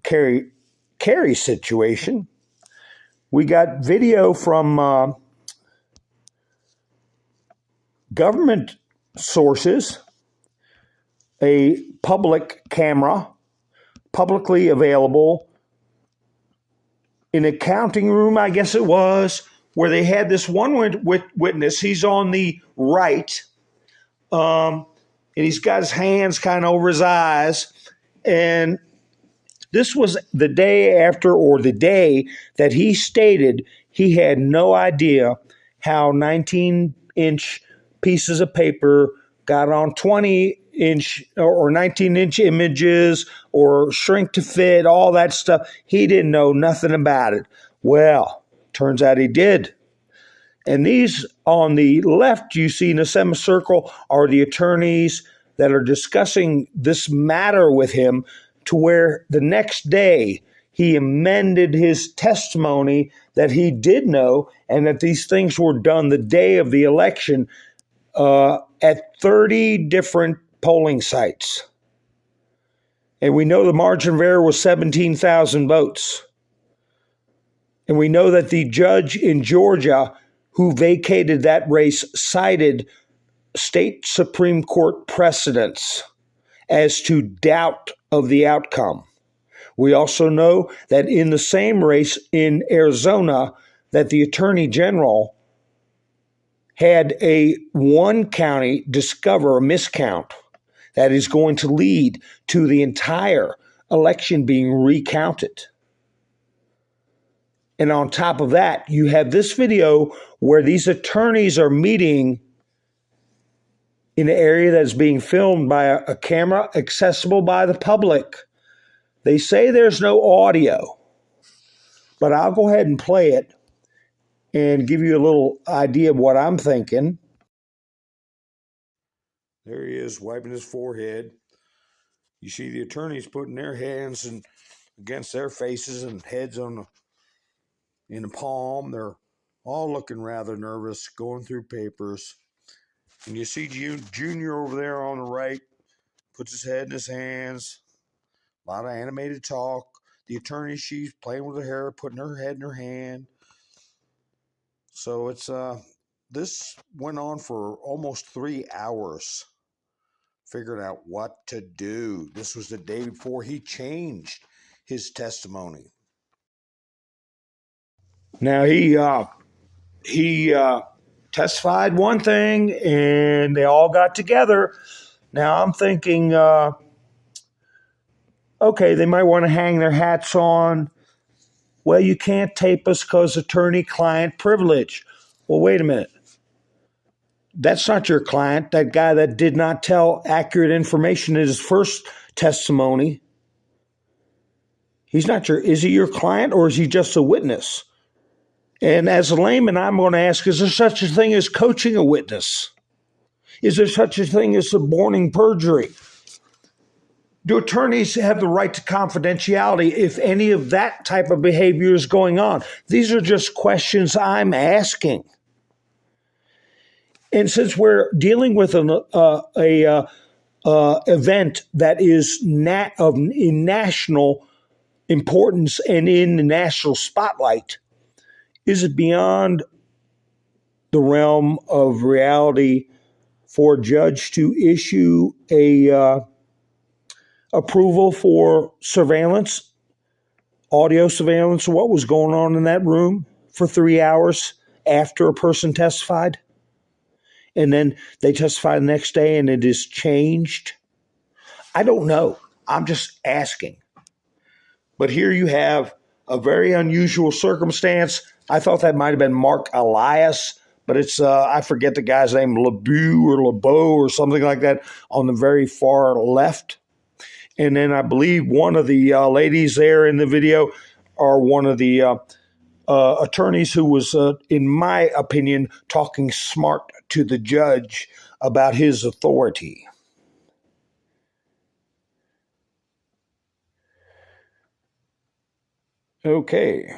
[SPEAKER 1] Kerry's situation, we got video from government sources, a public camera, publicly available, in a counting room, I guess it was, where they had this one witness. He's on the right, and he's got his hands kind of over his eyes. And this was the day after, or the day that he stated he had no idea how 19-inch pieces of paper got on 20-inch or 19-inch images or shrink to fit, all that stuff. He didn't know nothing about it. Well, turns out he did. And these on the left, you see in a semicircle, are the attorneys that are discussing this matter with him, to where the next day he amended his testimony that he did know, and that these things were done the day of the election at 30 different polling sites. And we know the margin of error was 17,000 votes. And we know that the judge in Georgia who vacated that race cited state Supreme Court precedents as to doubt of the outcome. We also know that in the same race in Arizona, that the Attorney General had one county discover a miscount that is going to lead to the entire election being recounted. And on top of that, you have this video where these attorneys are meeting in an area that's being filmed by a camera accessible by the public. They say there's no audio, but I'll go ahead and play it and give you a little idea of what I'm thinking. There he is, wiping his forehead. You see the attorneys putting their hands against their faces and heads in the palm. They're all looking rather nervous, going through papers. And you see Junior over there on the right, puts his head in his hands. A lot of animated talk. The attorney, she's playing with her hair, putting her head in her hand. So it's this went on for almost 3 hours, figuring out what to do. This was the day before he changed his testimony. Now he testified one thing, and they all got together. Now I'm thinking, okay, they might want to hang their hats on. Well, you can't tape us because attorney-client privilege. Well, wait a minute. That's not your client, that guy that did not tell accurate information in his first testimony. Is he your client, or is he just a witness? And as a layman, I'm going to ask, is there such a thing as coaching a witness? Is there such a thing as suborning perjury? Do attorneys have the right to confidentiality if any of that type of behavior is going on? These are just questions I'm asking. And since we're dealing with an event that is in national importance and in the national spotlight, is it beyond the realm of reality for a judge to issue a approval for surveillance, audio surveillance of what was going on in that room for 3 hours after a person testified? And then they testify the next day and it is changed? I don't know. I'm just asking. But here you have a very unusual circumstance. I thought that might have been Mark Elias, but it's, I forget the guy's name, LeBeau or LeBeau or something like that on the very far left. And then I believe one of the ladies there in the video are one of the attorneys who was, in my opinion, talking smart to the judge about his authority. Okay.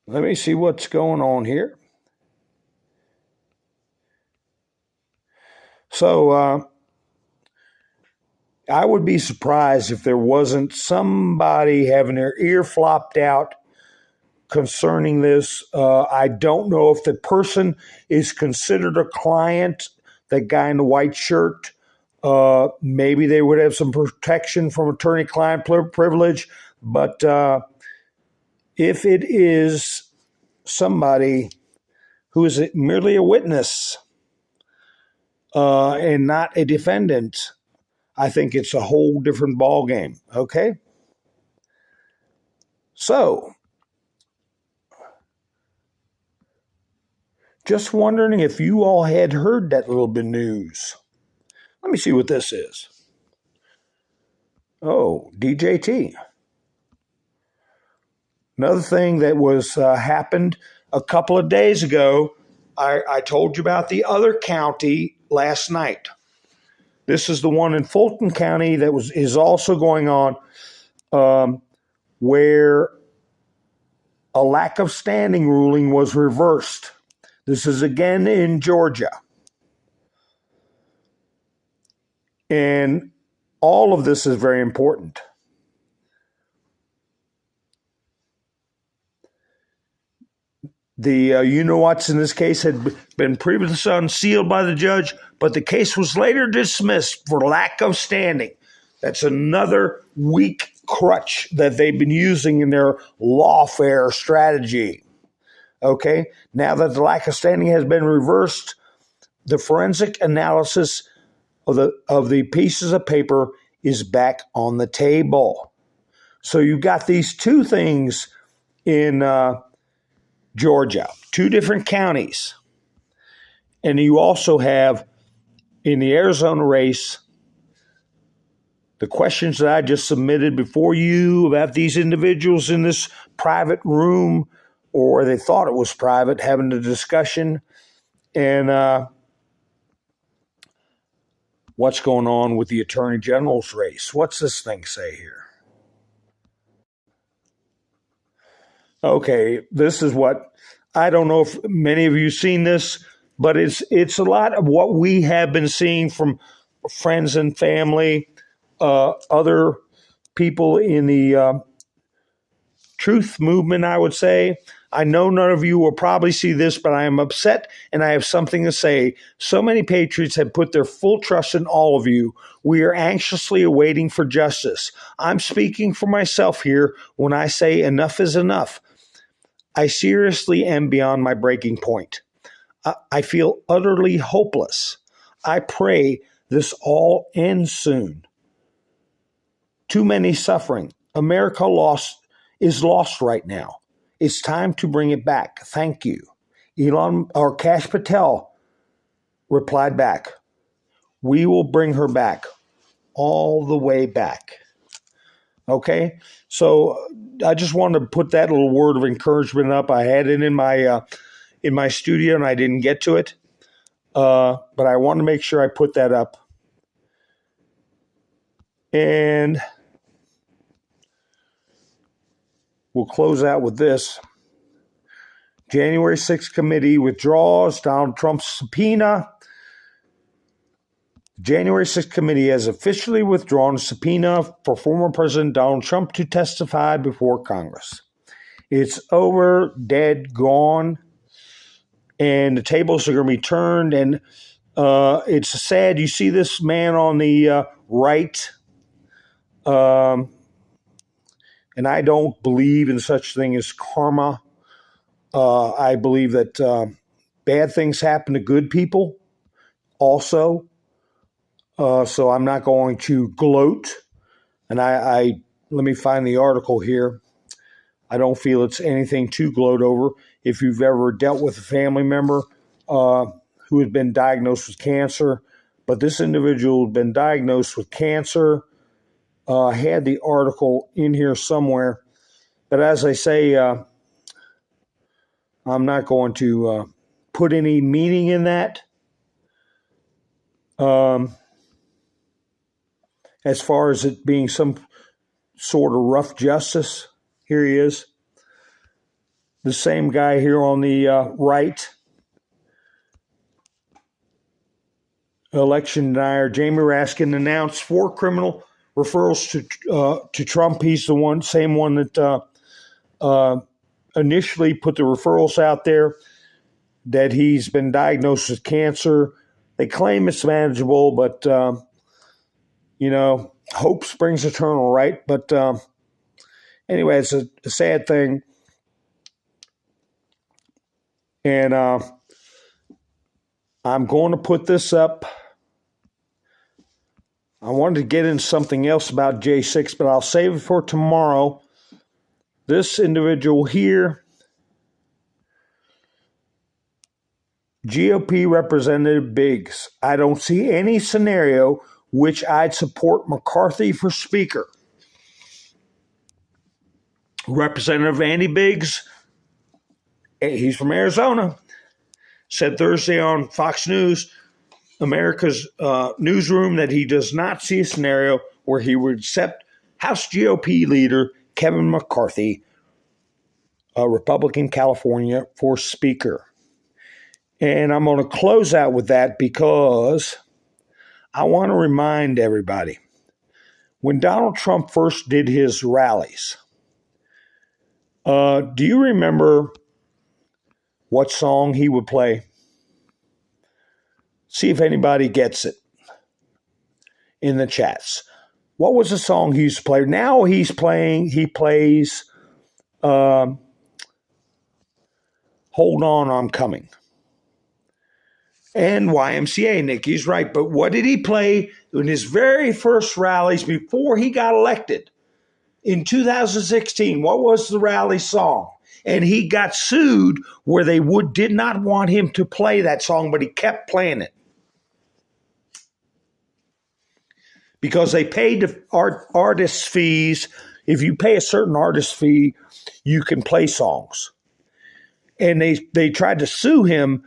[SPEAKER 1] Let me see what's going on here. So I would be surprised if there wasn't somebody having their ear flopped out concerning this. I don't know if the person is considered a client, that guy in the white shirt. Maybe they would have some protection from attorney-client privilege. But if it is somebody who is merely a witness and not a defendant, I think it's a whole different ballgame. Okay? So, just wondering if you all had heard that little bit of news. Let me see what this is. Oh, DJT. Another thing that was happened a couple of days ago, I told you about the other county last night. This is the one in Fulton County that is also going on, where a lack of standing ruling was reversed. This is again in Georgia. And all of this is very important. The you-know-whats in this case had been previously unsealed by the judge, but the case was later dismissed for lack of standing. That's another weak crutch that they've been using in their lawfare strategy. Okay, now that the lack of standing has been reversed, the forensic analysis of the pieces of paper is back on the table. So you've got these two things in Georgia, two different counties. And you also have in the Arizona race, the questions that I just submitted before you about these individuals in this private room, or they thought it was private, having a discussion, and what's going on with the Attorney General's race. What's this thing say here? Okay, this is what, I don't know if many of you have seen this, but it's a lot of what we have been seeing from friends and family, other people in the truth movement, I would say. I know none of you will probably see this, but I am upset and I have something to say. So many patriots have put their full trust in all of you. We are anxiously awaiting for justice. I'm speaking for myself here when I say enough is enough. I seriously am beyond my breaking point. I feel utterly hopeless. I pray this all ends soon. Too many suffering. America is lost right now. It's time to bring it back. Thank you. Kash Patel replied back, we will bring her back, all the way back. Okay? So I just wanted to put that little word of encouragement up. I had it in my in my studio and I didn't get to it. But I want to make sure I put that up. And we'll close out with this. January 6th committee withdraws Donald Trump's subpoena. January 6th committee has officially withdrawn a subpoena for former President Donald Trump to testify before Congress. It's over, dead, gone, and the tables are going to be turned. And it's sad. You see this man on the right, and I don't believe in such thing as karma. I believe that bad things happen to good people also. So I'm not going to gloat. And I let me find the article here. I don't feel it's anything to gloat over. If you've ever dealt with a family member who has been diagnosed with cancer, but this individual had been diagnosed with cancer, I had the article in here somewhere. But as I say, I'm not going to put any meaning in that. As far as it being some sort of rough justice, here he is. The same guy here on the right. Election denier Jamie Raskin announced 4 criminal referrals to Trump. He's the same one that initially put the referrals out there, that he's been diagnosed with cancer. They claim it's manageable, but, hope springs eternal, right? But anyway, it's a sad thing. And I'm going to put this up. I wanted to get into something else about J6, but I'll save it for tomorrow. This individual here, GOP Representative Biggs. I don't see any scenario which I'd support McCarthy for Speaker. Representative Andy Biggs, he's from Arizona, said Thursday on Fox News, America's newsroom, that he does not see a scenario where he would accept House GOP leader Kevin McCarthy, a Republican California, for Speaker. And I'm going to close out with that because I want to remind everybody, when Donald Trump first did his rallies, do you remember what song he would play? See if anybody gets it in the chats. What was the song he used to play? Now he plays Hold On, I'm Coming. And YMCA, Nikki's right. But what did he play in his very first rallies before he got elected? In 2016, what was the rally song? And he got sued where they did not want him to play that song, but he kept playing it. Because they paid the artist fees. If you pay a certain artist fee, you can play songs. And they tried to sue him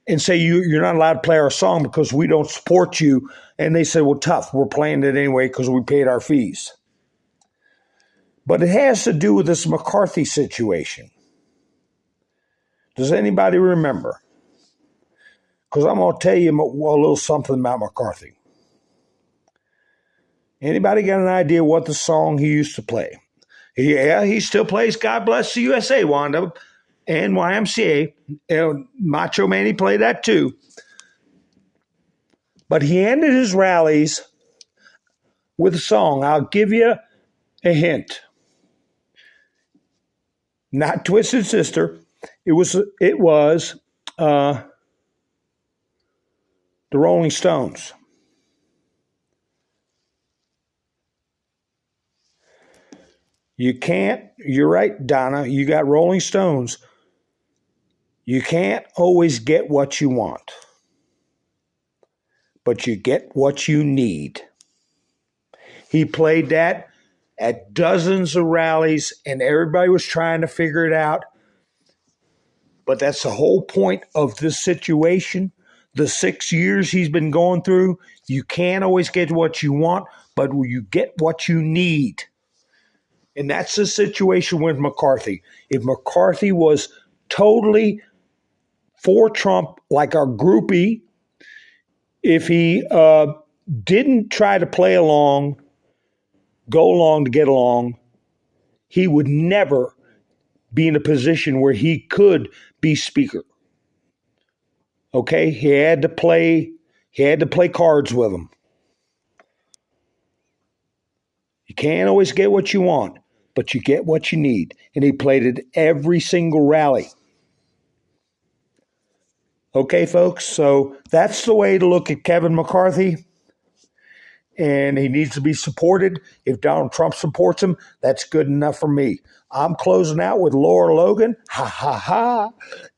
[SPEAKER 1] and say, you're not allowed to play our song because we don't support you. And they said, well, tough, we're playing it anyway because we paid our fees. But it has to do with this McCarthy situation. Does anybody remember? Because I'm going to tell you a little something about McCarthy. Anybody got an idea what the song he used to play? Yeah, he still plays God Bless the USA, Wanda, and YMCA. Macho Man, he played that too. But he ended his rallies with a song. I'll give you a hint. Not Twisted Sister. It was the Rolling Stones. You're right, Donna, you got Rolling Stones. You can't always get what you want, but you get what you need. He played that at dozens of rallies, and everybody was trying to figure it out. But that's the whole point of this situation. The 6 years he's been going through, you can't always get what you want, but you get what you need. And that's the situation with McCarthy. If McCarthy was totally for Trump, like our groupie, if he didn't try to play along, go along to get along, he would never be in a position where he could be speaker. Okay, he had to play cards with him. You can't always get what you want, but you get what you need. And he played at every single rally. Okay, folks, so that's the way to look at Kevin McCarthy. And he needs to be supported. If Donald Trump supports him, that's good enough for me. I'm closing out with Laura Logan. Ha, ha, ha.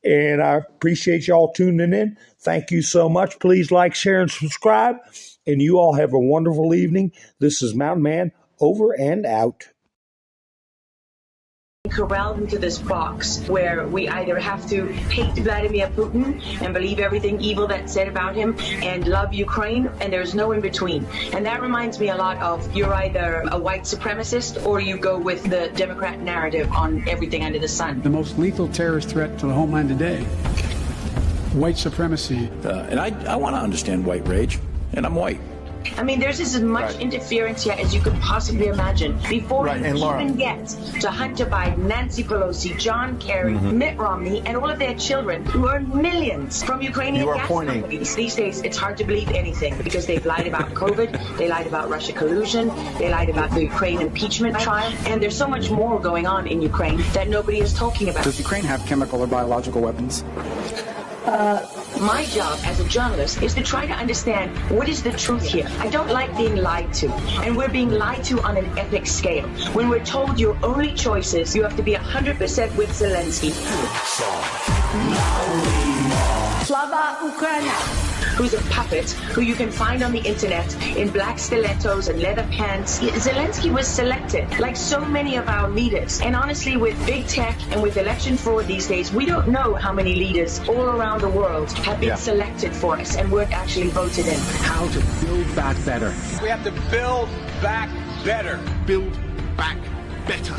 [SPEAKER 1] And I appreciate y'all tuning in. Thank you so much. Please like, share, and subscribe. And you all have a wonderful evening. This is Mountain Man, over and out.
[SPEAKER 7] Corralled into this box where we either have to hate Vladimir Putin and believe everything evil that's said about him and love Ukraine, and there's no in between. And that reminds me a lot of you're either a white supremacist or you go with the Democrat narrative on everything under the sun.
[SPEAKER 8] The most lethal terrorist threat to the homeland today, white supremacy.
[SPEAKER 9] And I want to understand white rage, and I'm white.
[SPEAKER 7] I mean, there's as much interference here as you could possibly imagine. Before you even get to Hunter Biden, Nancy Pelosi, John Kerry, Mitt Romney, and all of their children who earn millions from Ukrainian gas companies. These days, it's hard to believe anything because they've lied about COVID, they lied about Russia collusion, they lied about the Ukraine impeachment trial, and there's so much more going on in Ukraine that nobody is talking about.
[SPEAKER 8] Does Ukraine have chemical or biological weapons?
[SPEAKER 7] My job as a journalist is to try to understand what is the truth here. I don't like being lied to, and we're being lied to on an epic scale. When we're told your only choice is you have to be 100% with Zelensky. Slava Ukraina. Who's a puppet who you can find on the internet in black stilettos and leather pants. Zelensky was selected, like so many of our leaders. And honestly, with big tech and with election fraud these days, we don't know how many leaders all around the world have been selected for us and weren't actually voted in.
[SPEAKER 8] How to build back better.
[SPEAKER 10] We have to build back better.
[SPEAKER 8] Build back better.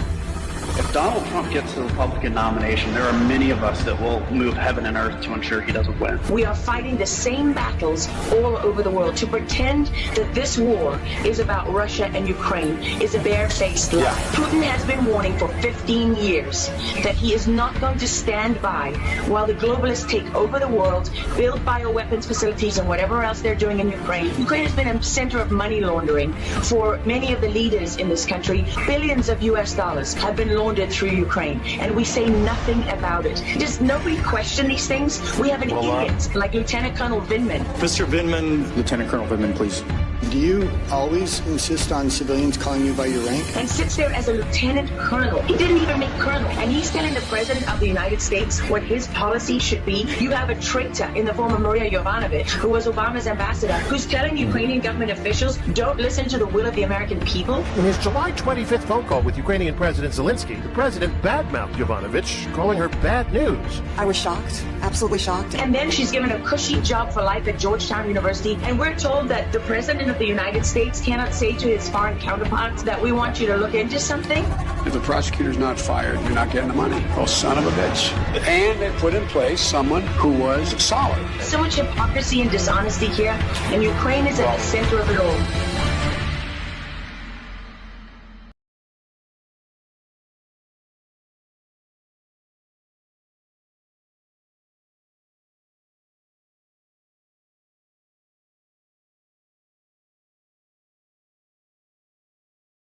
[SPEAKER 11] If Donald Trump gets the Republican nomination, there are many of us that will move heaven and earth to ensure he doesn't win.
[SPEAKER 7] We are fighting the same battles all over the world. To pretend that this war is about Russia and Ukraine is a barefaced lie. Putin has been warning for 15 years that he is not going to stand by while the globalists take over the world, build bioweapons facilities and whatever else they're doing in Ukraine. Ukraine has been a center of money laundering for many of the leaders in this country. Billions of US dollars have been laundered through Ukraine, and we say nothing about it. Does nobody question these things? We have an idiot like Lieutenant Colonel Vindman.
[SPEAKER 9] Mr. Vindman.
[SPEAKER 8] Lieutenant Colonel Vindman, please.
[SPEAKER 12] Do you always insist on civilians calling you by your rank?
[SPEAKER 7] And sits there as a lieutenant colonel. He didn't even make colonel. And he's telling the president of the United States what his policy should be. You have a traitor in the form of Maria Yovanovitch, who was Obama's ambassador, who's telling Ukrainian government officials, don't listen to the will of the American people.
[SPEAKER 10] In his July 25th phone call with Ukrainian President Zelensky, the president badmouthed Yovanovitch, calling her bad news.
[SPEAKER 6] I was shocked, absolutely shocked.
[SPEAKER 7] And then she's given a cushy job for life at Georgetown University, and we're told that the president of the United States cannot say to his foreign counterparts that we want you to look into something.
[SPEAKER 8] If the prosecutor's not fired, you're not getting the money. Oh, son of a bitch. And they put in place someone who was solid.
[SPEAKER 7] So much hypocrisy and dishonesty here, and Ukraine is at the center of it all.